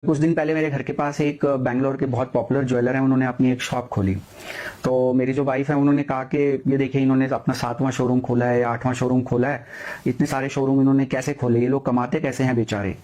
कुछ दिन पहले मेरे घर के पास एक बैंगलोर के बहुत पॉपुलर ज्वेलर है, उन्होंने अपनी एक शॉप खोली। तो मेरी जो वाइफ है उन्होंने कहा कि ये देखिए इन्होंने अपना 7वां शोरूम खोला है या 8वां शोरूम खोला है, इतने सारे शोरूम इन्होंने कैसे खोले, ये लोग कमाते कैसे हैं बेचारे,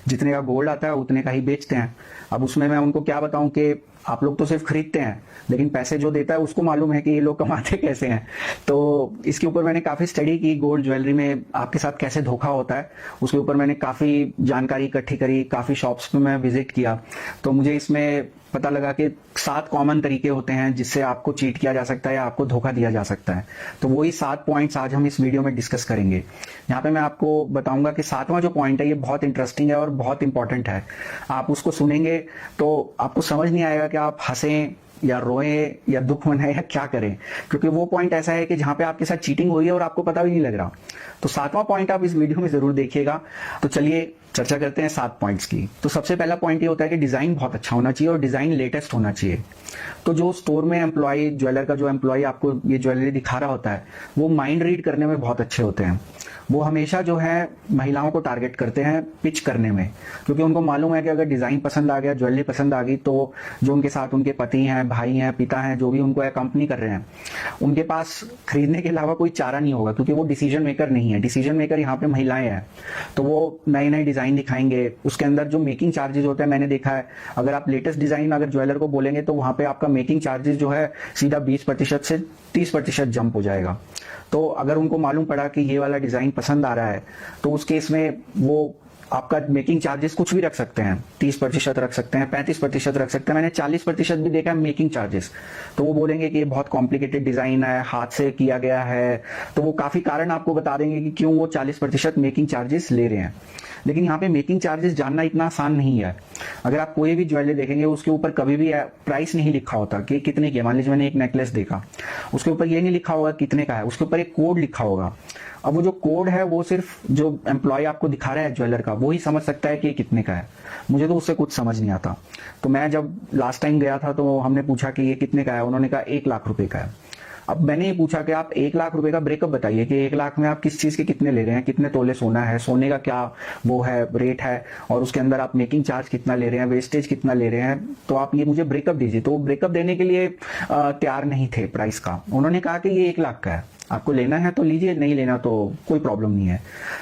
जितने का गोल्ड आता है उतने का ही बेचते हैं। अब उसमें मैं उनको क्या बताऊं कि आप लोग तो सिर्फ खरीदते हैं, लेकिन पैसे जो देता है उसको मालूम है कि ये लोग कमाते कैसे हैं। तो इसके ऊपर मैंने काफी स्टडी की, गोल्ड ज्वेलरी में आपके साथ कैसे धोखा होता है उसके ऊपर मैंने काफी जानकारी इकट्ठी करी, काफी शॉप्स पे मैं विजिट किया। तो मुझे इसमें पता लगा कि 7 कॉमन तरीके होते हैं जिससे आपको चीट किया जा सकता है या आपको धोखा दिया जा सकता है। तो वही 7 पॉइंट्स आज हम इस वीडियो में डिस्कस करेंगे। यहाँ पे मैं आपको बताऊंगा कि 7वां जो पॉइंट है ये बहुत इंटरेस्टिंग है और बहुत इंपॉर्टेंट है। आप उसको सुनेंगे तो आपको समझ नहीं आएगा कि आप हंसें या रोएं या दुख मनाएं या क्या करें, क्योंकि वो पॉइंट ऐसा है कि जहां पे आपके साथ चीटिंग हुई है और आपको पता भी नहीं लग रहा। तो 7वां पॉइंट आप इस वीडियो में जरूर देखिएगा। तो चलिए चर्चा करते हैं 7 पॉइंट्स की। तो सबसे पहला पॉइंट ये होता है कि डिजाइन बहुत अच्छा होना चाहिए और डिजाइन लेटेस्ट होना चाहिए। तो जो स्टोर में एम्प्लॉय, ज्वेलर का जो एम्प्लॉय आपको ये ज्वेलरी दिखा रहा होता है वो माइंड रीड करने में बहुत अच्छे होते हैं। वो हमेशा जो है महिलाओं को टारगेट करते हैं पिच करने में, क्योंकि उनको मालूम है कि अगर डिजाइन पसंद आ गया, ज्वेलरी पसंद आ गई, तो जो उनके साथ उनके पति हैं, भाई हैं, पिता हैं, जो भी उनको कंपनी कर रहे हैं, उनके पास खरीदने के अलावा कोई चारा नहीं होगा, क्योंकि वो डिसीजन मेकर नहीं है। डिसीजन मेकर यहाँ पे महिलाएं हैं। तो वो नए नए डिजाइन दिखाएंगे, उसके अंदर जो मेकिंग चार्जेस होते हैं मैंने देखा है, अगर आप लेटेस्ट डिजाइन अगर ज्वेलर को बोलेंगे तो वहां पे आपका मेकिंग चार्जेस जो है सीधा 20% से 30% जंप हो जाएगा। तो अगर उनको मालूम पड़ा कि ये वाला डिजाइन पसंद आ रहा है तो उस केस में वो आपका मेकिंग चार्जेस कुछ भी रख सकते हैं, 30% रख सकते हैं, 35% रख सकते हैं, मैंने 40% भी देखा है मेकिंग चार्जेस। तो वो बोलेंगे कि ये बहुत कॉम्प्लिकेटेड डिजाइन है, हाथ से किया गया है, तो वो काफी कारण आपको बता देंगे कि क्यों वो 40% मेकिंग चार्जेस ले रहे हैं। लेकिन यहाँ पे मेकिंग चार्जेस जानना इतना आसान नहीं है। अगर आप कोई भी ज्वेलरी देखेंगे उसके ऊपर कभी भी प्राइस नहीं लिखा होता कि कितने की है। मान लीजिए मैंने एक नेकलेस देखा, उसके ऊपर ये नहीं लिखा होगा कितने का है, उसके ऊपर एक कोड लिखा होगा। अब वो जो कोड है वो सिर्फ जो एम्प्लॉय आपको दिखा रहा है ज्वेलर का, वो ही समझ सकता है कि ये कितने का है। मुझे तो उससे कुछ समझ नहीं आता। तो मैं जब लास्ट टाइम गया था तो हमने पूछा कि ये कितने का है, उन्होंने कहा 1 लाख रुपए का है। अब मैंने ये पूछा कि आप 1 लाख रुपए का ब्रेकअप बताइए कि 1 लाख में आप किस चीज के कितने ले रहे हैं, कितने तोले सोना है, सोने का क्या वो है रेट है, और उसके अंदर आप मेकिंग चार्ज कितना ले रहे हैं, वेस्टेज कितना ले रहे हैं, तो आप ये मुझे ब्रेकअप दीजिए। तो वो ब्रेकअप देने के लिए तैयार नहीं थे प्राइस का। उन्होंने कहा कि ये 1 लाख का है, आपको लेना है तो लीजिए, नहीं लेना तो कोई प्रॉब्लम नहीं है।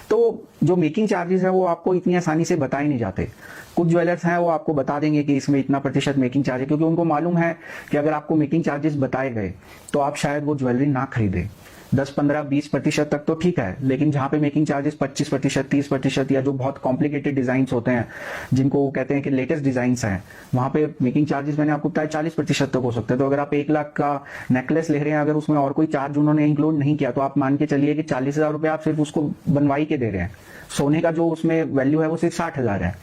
तो जो मेकिंग चार्जेस है वो आपको इतनी आसानी से बताए नहीं जाते। कुछ ज्वेलर्स हैं वो आपको बता देंगे कि इसमें इतना प्रतिशत मेकिंग चार्ज है, क्योंकि उनको मालूम है कि अगर आपको मेकिंग चार्जेस बताए गए तो आप शायद वो ज्वेलरी ना खरीदें। 10, 15, 20% तक तो ठीक है, लेकिन जहां पे मेकिंग चार्जेस 25%, 30% या जो बहुत कॉम्प्लिकेटेड डिजाइन होते हैं जिनको वो कहते हैं कि लेटेस्ट डिजाइन हैं, वहां पे मेकिंग चार्जेस मैंने आपको बताया 40% तक हो सकते हैं। तो अगर आप 1 लाख का नेकलेस ले रहे हैं, अगर उसमें और कोई चार्ज उन्होंने इंक्लूड नहीं किया, तो आप मान के चलिए कि 40,000 रुपए आप सिर्फ उसको बनवाई के दे रहे हैं। सोने का जो उसमें वैल्यू है वो सिर्फ 60,000 है।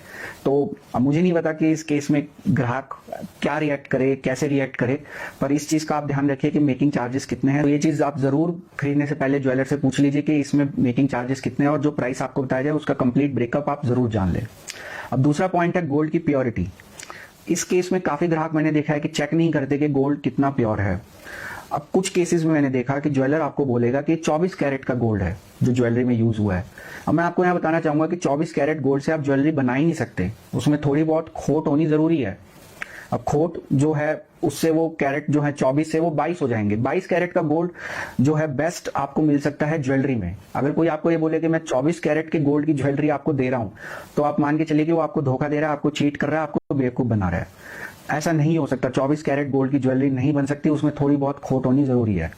तो अब मुझे नहीं पता कि इस केस में ग्राहक क्या रिएक्ट करे, कैसे रिएक्ट करे, पर इस चीज का आप ध्यान रखिए कि मेकिंग चार्जेस कितने हैं। तो ये चीज आप जरूर खरीदने से पहले ज्वेलर से पूछ लीजिए कि इसमें मेकिंग चार्जेस कितने हैं, और जो प्राइस आपको बताया जाए उसका कंप्लीट ब्रेकअप आप जरूर जान लें। अब दूसरा पॉइंट है गोल्ड की प्योरिटी। इस केस में काफी ग्राहक मैंने देखा है कि चेक नहीं करते कि गोल्ड कितना प्योर है। अब कुछ केसेस में मैंने देखा कि ज्वेलर आपको बोलेगा कि 24 कैरेट का गोल्ड है जो ज्वेलरी में यूज हुआ है। अब मैं आपको यहाँ बताना चाहूंगा कि 24 कैरेट गोल्ड से आप ज्वेलरी बना ही नहीं सकते, उसमें थोड़ी बहुत खोट होनी जरूरी है। अब खोट जो है उससे वो कैरेट जो है 24 से वो 22 हो जाएंगे। 22 कैरेट का गोल्ड जो है बेस्ट आपको मिल सकता है ज्वेलरी में। अगर कोई आपको ये बोले कि मैं 24 कैरेट के गोल्ड की ज्वेलरी आपको दे रहा हूं, तो आप मान के चलिए कि वो आपको धोखा दे रहा है, आपको चीट कर रहा है, आपको बेवकूफ बना रहा है। ऐसा नहीं हो सकता। 24 कैरेट गोल्ड की ज्वेलरी नहीं बन सकती, उसमें थोड़ी बहुत खोट होनी जरूरी है।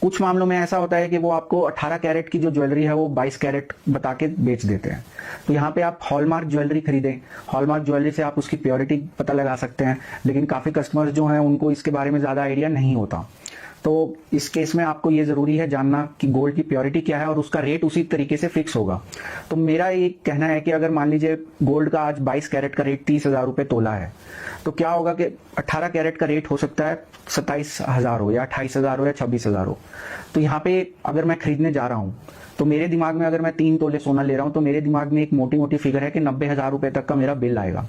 कुछ मामलों में ऐसा होता है कि वो आपको 18 कैरेट की जो ज्वेलरी है वो 22 कैरेट बता के बेच देते हैं। तो यहाँ पे आप हॉलमार्क ज्वेलरी खरीदें। हॉलमार्क ज्वेलरी से आप उसकी प्योरिटी पता लगा सकते हैं, लेकिन काफी कस्टमर्स जो हैं उनको इसके बारे में ज्यादा आइडिया नहीं होता। तो इस केस में आपको ये जरूरी है जानना कि गोल्ड की प्योरिटी क्या है और उसका रेट उसी तरीके से फिक्स होगा। तो मेरा ये कहना है कि अगर मान लीजिए गोल्ड का आज 22 कैरेट का रेट 30,000 रुपए तोला है, तो क्या होगा कि 18 कैरेट का रेट हो सकता है 27,000 हो या 28,000 हो या 26,000 हो। तो यहाँ पे अगर मैं खरीदने जा रहा हूं तो मेरे दिमाग में, अगर मैं 3 तोले सोना ले रहा हूं, तो मेरे दिमाग में एक मोटी मोटी फिगर है कि 90,000 रुपए तक का मेरा बिल आएगा।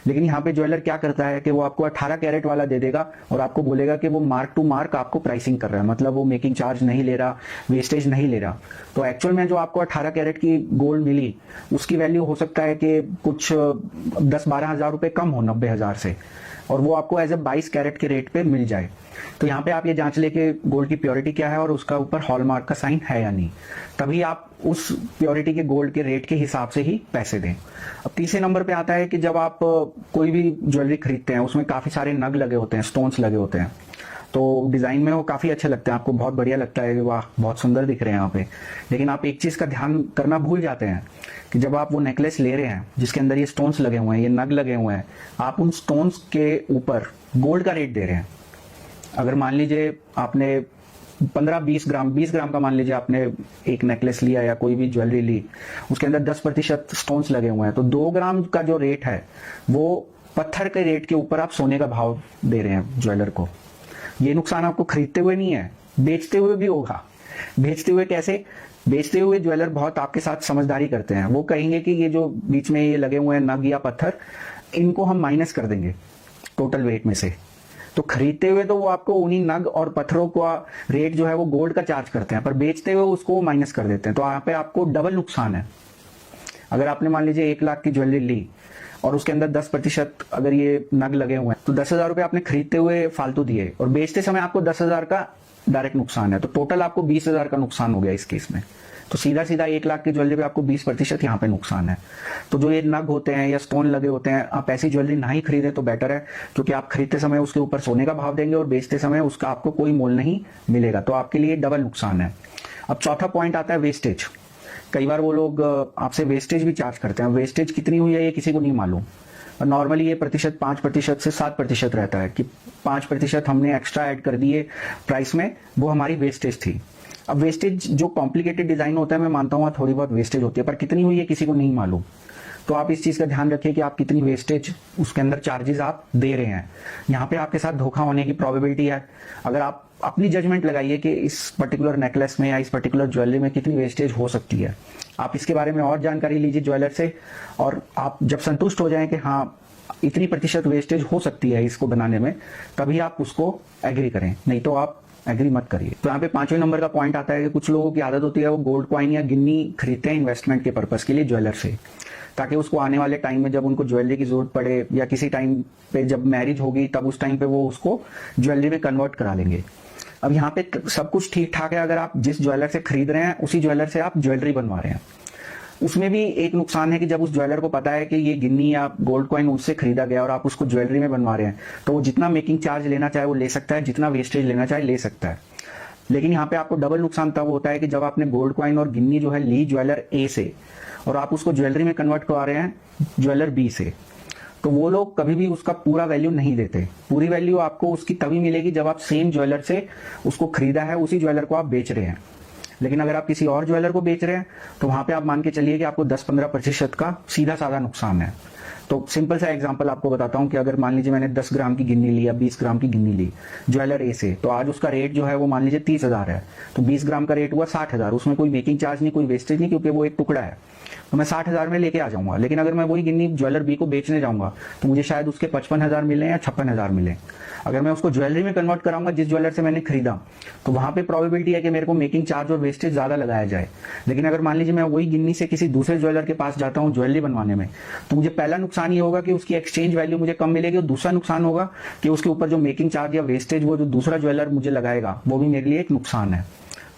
लेकिन यहाँ पे ज्वेलर क्या करता है कि वो आपको 18 कैरेट वाला दे देगा और आपको बोलेगा कि वो मार्क टू मार्क आपको प्राइसिंग कर रहा है, मतलब वो मेकिंग चार्ज नहीं ले रहा, वेस्टेज नहीं ले रहा। तो एक्चुअल में जो आपको 18 कैरेट की गोल्ड मिली उसकी वैल्यू हो सकता है कि कुछ 10-12 हजार रुपए कम हो 90,000 से, और वो आपको एज ए 22 कैरेट के रेट पे मिल जाए। तो यहाँ पे आप ये जांच ले कि गोल्ड की प्योरिटी क्या है और उसका ऊपर हॉलमार्क का साइन है या नहीं, तभी आप उस प्योरिटी के गोल्ड के रेट के हिसाब से ही पैसे दें। अब तीसरे नंबर पे आता है कि जब आप कोई भी ज्वेलरी खरीदते हैं उसमें काफी सारे नग लगे होते हैं, स्टोन्स लगे होते हैं, तो डिजाइन में वो काफी अच्छे लगते हैं, आपको बहुत बढ़िया लगता है कि वाह बहुत सुंदर दिख रहे हैं यहाँ पे। लेकिन आप एक चीज का ध्यान करना भूल जाते हैं कि जब आप वो नेकलेस ले रहे हैं जिसके अंदर ये स्टोन्स लगे हुए हैं, ये नग लगे हुए हैं, आप उन स्टोन्स के ऊपर गोल्ड का रेट दे रहे हैं। अगर मान लीजिए आपने 15-20 ग्राम, 20 ग्राम का मान लीजिए आपने एक नेकलेस लिया या कोई भी ज्वेलरी ली, उसके अंदर 10% स्टोन्स लगे हुए हैं, तो 2 ग्राम का जो रेट है वो पत्थर के रेट के ऊपर आप सोने का भाव दे रहे हैं ज्वेलर को। ये नुकसान आपको खरीदते हुए नहीं है, बेचते हुए भी होगा। बेचते हुए कैसे? बेचते हुए ज्वेलर बहुत आपके साथ समझदारी करते हैं, वो कहेंगे कि ये जो बीच में ये लगे हुए हैं नग या पत्थर, इनको हम माइनस कर देंगे टोटल वेट में से। तो खरीदते हुए तो वो आपको उन्हीं नग और पत्थरों का रेट जो है वो गोल्ड का चार्ज करते हैं, पर बेचते हुए उसको माइनस कर देते हैं। तो यहाँ पे आपको डबल नुकसान है। अगर आपने मान लीजिए 1 लाख की ज्वेलरी ली और उसके अंदर 10% अगर ये नग लगे हुए हैं, तो 10,000 रुपए आपने खरीदते हुए फालतू दिए और बेचते समय आपको 10,000 का डायरेक्ट नुकसान है, तो टोटल आपको 20,000 का नुकसान हो गया इस केस में। तो सीधा सीधा 1 लाख की ज्वेलरी पे आपको 20% यहाँ पे नुकसान है। तो जो ये नग होते हैं या स्टोन लगे होते हैं, आप ऐसी ज्वेलरी ना ही खरीदें तो बेटर है, क्योंकि आप खरीदते समय उसके ऊपर सोने का भाव देंगे और बेचते समय उसका आपको कोई मोल नहीं मिलेगा, तो आपके लिए डबल नुकसान है। अब चौथा पॉइंट आता है वेस्टेज। कई बार वो लोग आपसे वेस्टेज भी चार्ज करते हैं। वेस्टेज कितनी हुई है ये किसी को नहीं मालूम, और नॉर्मली ये प्रतिशत 5% से 7% रहता है कि 5% हमने एक्स्ट्रा ऐड कर दिए प्राइस में, वो हमारी वेस्टेज थी। अब वेस्टेज जो कॉम्प्लिकेटेड डिजाइन होता है मैं मानता हूँ थोड़ी बहुत वेस्टेज होती है, पर कितनी हुई है किसी को नहीं मालूम। तो आप इस चीज का ध्यान रखिए कि आप कितनी वेस्टेज उसके अंदर चार्जेस आप दे रहे हैं। यहाँ पे आपके साथ धोखा होने की प्रोबेबिलिटी है। अगर आप अपनी जजमेंट लगाइए कि इस पर्टिकुलर नेकलेस में या इस पर्टिकुलर ज्वेलरी में कितनी वेस्टेज हो सकती है, आप इसके बारे में और जानकारी लीजिए ज्वेलर से, और आप जब संतुष्ट हो जाएं कि हाँ इतनी प्रतिशत वेस्टेज हो सकती है इसको बनाने में, तभी आप उसको एग्री करें, नहीं तो आप एग्री मत करिए। तो यहाँ पे 5वें नंबर का पॉइंट आता है कि कुछ लोगों की आदत होती है वो गोल्ड कॉइन या गिन्नी खरीदते हैं इन्वेस्टमेंट के पर्पस के लिए ज्वेलर से, ताकि उसको आने वाले टाइम में जब उनको ज्वेलरी की जरूरत पड़े या किसी टाइम पे जब मैरिज होगी तब उस टाइम पे वो उसको ज्वेलरी में कन्वर्ट करा लेंगे। अब यहाँ पे सब कुछ ठीक ठाक है, अगर आप जिस ज्वेलर से खरीद रहे हैं उसी ज्वेलर से आप ज्वेलरी बनवा रहे हैं। उसमें भी एक नुकसान है कि जब उस ज्वेलर को पता है कि ये गिन्नी या गोल्ड कॉइन उससे खरीदा गया और आप उसको ज्वेलरी में बनवा रहे हैं, तो वो जितना मेकिंग चार्ज लेना चाहे वो ले सकता है, जितना वेस्टेज लेना चाहे ले सकता है। लेकिन यहाँ पे आपको डबल नुकसान तब होता है कि जब आपने गोल्ड कॉइन और गिन्नी जो है ली ज्वेलर ए से और आप उसको ज्वेलरी में कन्वर्ट करवा रहे हैं ज्वेलर बी से, तो वो लोग कभी भी उसका पूरा वैल्यू नहीं देते। पूरी वैल्यू आपको उसकी तभी मिलेगी जब आप सेम ज्वेलर से उसको खरीदा है उसी ज्वेलर को आप बेच रहे हैं। लेकिन अगर आप किसी और ज्वेलर को बेच रहे हैं तो वहां पे आप मान के चलिए कि आपको 10-15% का सीधा साधा नुकसान है। तो सिंपल सा एग्जांपल आपको बताता हूं कि अगर मान लीजिए मैंने 10 ग्राम की गिन्नी ली या 20 ग्राम की गिन्नी ली ज्वेलर ए से, तो आज उसका रेट जो है वो मान लीजिए 30,000 है, तो 20 ग्राम का रेट हुआ 60,000। उसमें कोई मेकिंग चार्ज नहीं, कोई वेस्टेज नहीं, क्योंकि वो एक टुकड़ा है, तो मैं 60,000 में लेके आ जाऊंगा। लेकिन अगर मैं वही गिन्नी ज्वेलर बी को बेचने जाऊंगा तो मुझे शायद उसके 55,000 मिले या 56,000 मिले। अगर मैं उसको ज्वेलरी में कन्वर्ट कराऊंगा जिस ज्वेलर से मैंने खरीदा, तो वहां पे प्रोबेबिलिटी है कि मेरे को मेकिंग चार्ज और वेस्टेज ज्यादा लगाया जाए। लेकिन अगर मान लीजिए मैं वही गिन्नी से किसी दूसरे ज्वेलर के पास जाता हूँ ज्वेलरी बनवाने में, तो मुझे पहला नुकसान ये होगा कि उसकी एक्सचेंज वैल्यू मुझे कम मिलेगी, और दूसरा नुकसान होगा कि उसके ऊपर जो मेकिंग चार्ज या वेस्टेज वो जो दूसरा ज्वेलर मुझे लगाएगा वो भी मेरे लिए एक नुकसान है।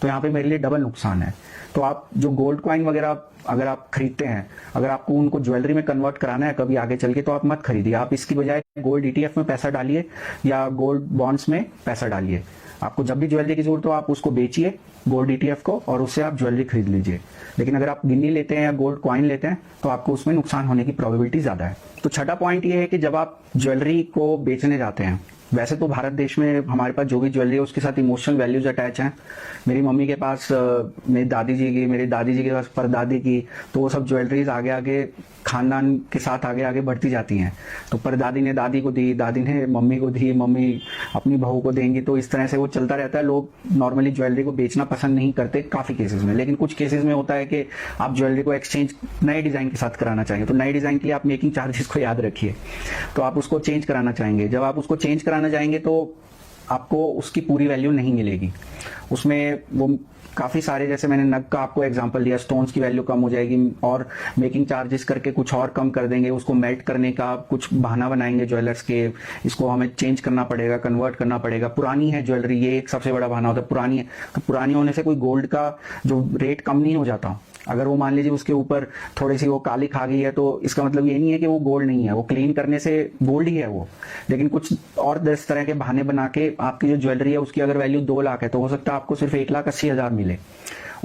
तो यहाँ पे मेरे लिए डबल नुकसान है। तो आप जो गोल्ड कॉइन वगैरह अगर आप खरीदते हैं, अगर आपको उनको ज्वेलरी में कन्वर्ट कराना है कभी आगे चल के, तो आप मत खरीदिए। आप इसकी बजाय गोल्ड ETF में पैसा डालिए या गोल्ड बॉन्ड्स में पैसा डालिए। आपको जब भी ज्वेलरी की जरूरत हो आप उसको बेचिए गोल्ड ETF को, और उससे आप ज्वेलरी खरीद लीजिए। लेकिन अगर आप गिन्नी लेते हैं या गोल्ड कॉइन लेते हैं तो आपको उसमें नुकसान होने की प्रोबेबिलिटी ज्यादा है। तो छठा पॉइंट ये है कि जब आप ज्वेलरी को बेचने जाते हैं, वैसे तो भारत देश में हमारे पास जो भी ज्वेलरी है उसके साथ इमोशनल वैल्यूज अटैच हैं। मेरी मम्मी के पास मेरी दादी जी की, मेरी दादी जी के पास परदादी की, तो वो सब ज्वेलरीज आगे आगे खानदान के साथ आगे आगे बढ़ती जाती हैं। तो परदादी ने दादी को दी, दादी ने मम्मी को दी, मम्मी अपनी बहू को देंगी, तो इस तरह से वो चलता रहता है। लोग नॉर्मली ज्वेलरी को बेचना पसंद नहीं करते काफी केसेस में, लेकिन कुछ केसेस में होता है कि आप ज्वेलरी को एक्सचेंज नए डिजाइन के साथ कराना चाहेंगे। तो नए डिजाइन के लिए आप मेकिंग चार्जेस को याद रखिए, तो आप उसको चेंज कराना चाहेंगे। जब आप उसको चेंज कराना चाहेंगे तो आपको उसकी पूरी वैल्यू नहीं मिलेगी। उसमें वो काफी सारे, जैसे मैंने नग का आपको एग्जांपल दिया, स्टोन्स की वैल्यू कम हो जाएगी और मेकिंग चार्जेस करके कुछ और कम कर देंगे। उसको मेल्ट करने का कुछ बहाना बनाएंगे ज्वेलर्स के, इसको हमें चेंज करना पड़ेगा, कन्वर्ट करना पड़ेगा। पुरानी है ज्वेलरी, ये एक सबसे बड़ा बहाना होता है। पुरानी है तो पुरानी होने से कोई गोल्ड का जो रेट कम नहीं हो जाता। अगर वो मान लीजिए उसके ऊपर थोड़ी सी वो काली खा गई है, तो इसका मतलब ये नहीं है कि वो गोल्ड नहीं है, वो क्लीन करने से गोल्ड ही है वो। लेकिन कुछ और 10 तरह के बहाने बना के आपकी जो ज्वेलरी है उसकी अगर वैल्यू 2 लाख है, तो हो सकता है आपको सिर्फ 1,80,000 मिले।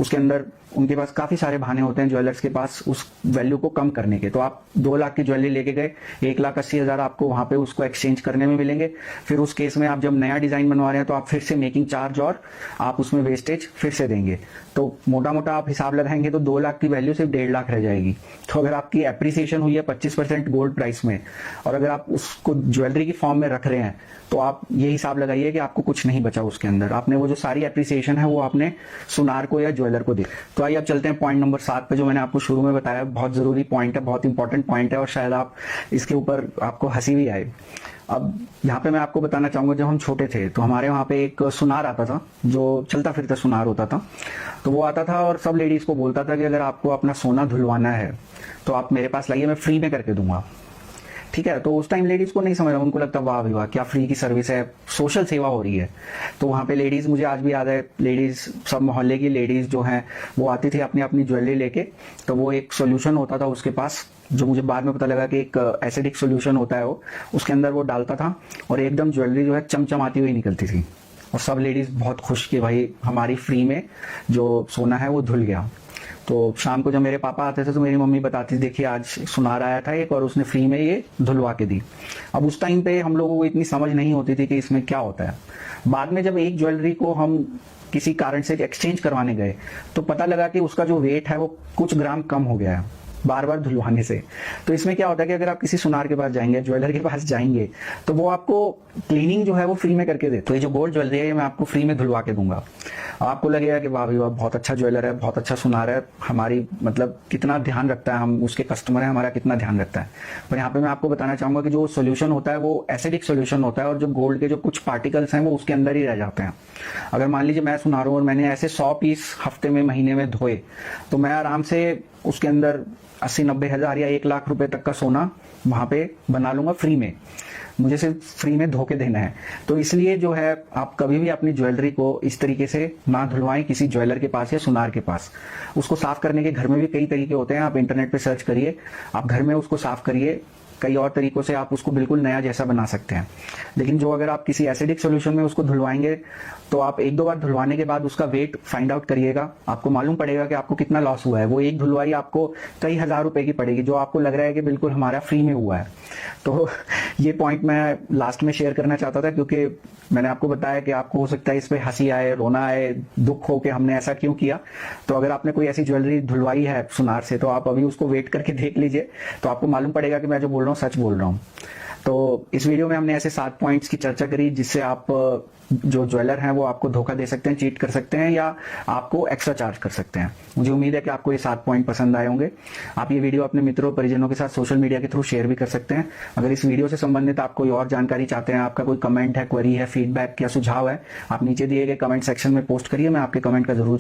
उसके अंदर उनके पास काफी सारे बहाने होते हैं ज्वेलर्स के पास उस वैल्यू को कम करने के। तो आप 2 लाख की ज्वेलरी लेके गए, 1,80,000 आपको वहां पे उसको एक्सचेंज करने में मिलेंगे। फिर उस केस में आप जब नया डिजाइन बनवा रहे हैं तो आप फिर से मेकिंग चार्ज और आप उसमें वेस्टेज फिर से देंगे। तो मोटा मोटा आप हिसाब लगाएंगे तो 2 लाख की वैल्यू सिर्फ 1.5 लाख रह जाएगी। तो अगर आपकी एप्रिसिएशन हुई है 25% गोल्ड प्राइस में, और अगर आप उसको ज्वेलरी की फॉर्म में रख रहे हैं, तो आप ये हिसाब लगाइए कि आपको कुछ नहीं बचा उसके अंदर। आपने वो जो सारी एप्रिसिएशन है वो आपने सुनार को या ज्वेलर को दी। तो आइए अब चलते हैं पॉइंट नंबर 7 पे, जो मैंने आपको शुरू में बताया। बहुत जरूरी पॉइंट है, बहुत इंपॉर्टेंट पॉइंट है, और शायद आप इसके ऊपर आपको हंसी भी आए। अब यहाँ पे मैं आपको बताना चाहूंगा, जब हम छोटे थे तो हमारे वहाँ पे एक सुनार आता था, जो चलता फिरता सुनार होता था। तो वो आता था और सब लेडीज को बोलता था कि अगर आपको अपना सोना धुलवाना है तो आप मेरे पास लाइए, मैं फ्री में करके दूंगा। ठीक है, तो उस टाइम लेडीज को नहीं समझ रहा, उनको लगता वाह वाह क्या फ्री की सर्विस है, सोशल सेवा हो रही है। तो वहां पे लेडीज, मुझे आज भी याद है, लेडीज सब मोहल्ले की लेडीज जो हैं वो आती थी अपनी अपनी ज्वेलरी लेके। तो वो एक सोल्यूशन होता था उसके पास, जो मुझे बाद में पता लगा कि एक एसिडिक सोल्यूशन होता है, वो उसके अंदर वो डालता था और एकदम ज्वेलरी जो है चमचमाती हुई निकलती थी। और सब लेडीज बहुत खुश कि भाई हमारी फ्री में जो सोना है वो धुल गया। तो शाम को जब मेरे पापा आते थे तो मेरी मम्मी बताती थी, देखिए आज सुनार आया था एक और उसने फ्री में ये धुलवा के दी। अब उस टाइम पे हम लोगों को इतनी समझ नहीं होती थी कि इसमें क्या होता है। बाद में जब एक ज्वेलरी को हम किसी कारण से एक्सचेंज करवाने गए तो पता लगा कि उसका जो वेट है वो कुछ ग्राम कम हो गया है बार बार धुलवाने से। तो इसमें क्या होता है कि अगर आप किसी सुनार के पास जाएंगे, ज्वेलर के पास जाएंगे, तो वो आपको क्लीनिंग जो है वो फ्री में करके दे। तो ये जो गोल्ड ज्वेलरी है मैं आपको फ्री में धुलवा के दूंगा। आपको लगेगा कि वाह भाई वाह, बहुत अच्छा ज्वेलर है, बहुत अच्छा सुनार है, हमारी मतलब कितना ध्यान रखता है, हम उसके कस्टमर है, हमारा कितना ध्यान रखता है। पर यहाँ पे मैं आपको बताना चाहूंगा कि जो सोल्यूशन होता है वो एसिडिक सोल्यूशन होता है, और जो गोल्ड के जो कुछ पार्टिकल्स हैं वो उसके अंदर ही रह जाते हैं। अगर मान लीजिए मैं सुनार हूं और मैंने ऐसे 100 पीस हफ्ते में, महीने में धोए, तो मैं आराम से उसके अंदर 80-90 हजार या 1 लाख रुपए तक का सोना वहां पे बना लूंगा फ्री में। मुझे सिर्फ फ्री में धो के देना है। तो इसलिए जो है आप कभी भी अपनी ज्वेलरी को इस तरीके से ना धुलवाएं किसी ज्वेलर के पास या सुनार के पास। उसको साफ करने के घर में भी कई तरीके होते हैं, आप इंटरनेट पे सर्च करिए, आप घर में उसको साफ करिए। कई और तरीकों से आप उसको बिल्कुल नया जैसा बना सकते हैं। लेकिन जो अगर आप किसी एसिडिक सोल्यूशन में उसको धुलवाएंगे तो आप 1-2 बार धुलवाने के बाद उसका वेट फाइंड आउट करिएगा, आपको मालूम पड़ेगा कि आपको कितना लॉस हुआ है। वो एक धुलवाई आपको कई हजार रुपए की पड़ेगी, जो आपको लग रहा है कि बिल्कुल हमारा फ्री में हुआ है। तो ये पॉइंट मैं लास्ट में शेयर करना चाहता था, क्योंकि मैंने आपको बताया कि आपको हो सकता है इस पे हंसी आए, रोना आए, दुख हो कि हमने ऐसा क्यों किया। तो अगर आपने कोई ऐसी ज्वेलरी धुलवाई है सुनार से, तो आप अभी उसको वेट करके देख लीजिए, तो आपको मालूम पड़ेगा कि मैं जो बोल रहा हूँ सच बोल रहा हूँ। तो इस वीडियो में हमने ऐसे 7 पॉइंट्स की चर्चा करी जिससे आप जो ज्वेलर हैं वो आपको धोखा दे सकते हैं, चीट कर सकते हैं, या आपको एक्स्ट्रा चार्ज कर सकते हैं। मुझे उम्मीद है कि आपको ये 7 पॉइंट पसंद आए होंगे। आप ये वीडियो अपने मित्रों परिजनों के साथ सोशल मीडिया के थ्रू शेयर भी कर सकते हैं। अगर इस वीडियो से संबंधित आप कोई और जानकारी चाहते हैं, आपका कोई कमेंट है, क्वेरी है, फीडबैक या सुझाव है, आप नीचे दिए गए कमेंट सेक्शन में पोस्ट करिए, मैं आपके कमेंट का जरूर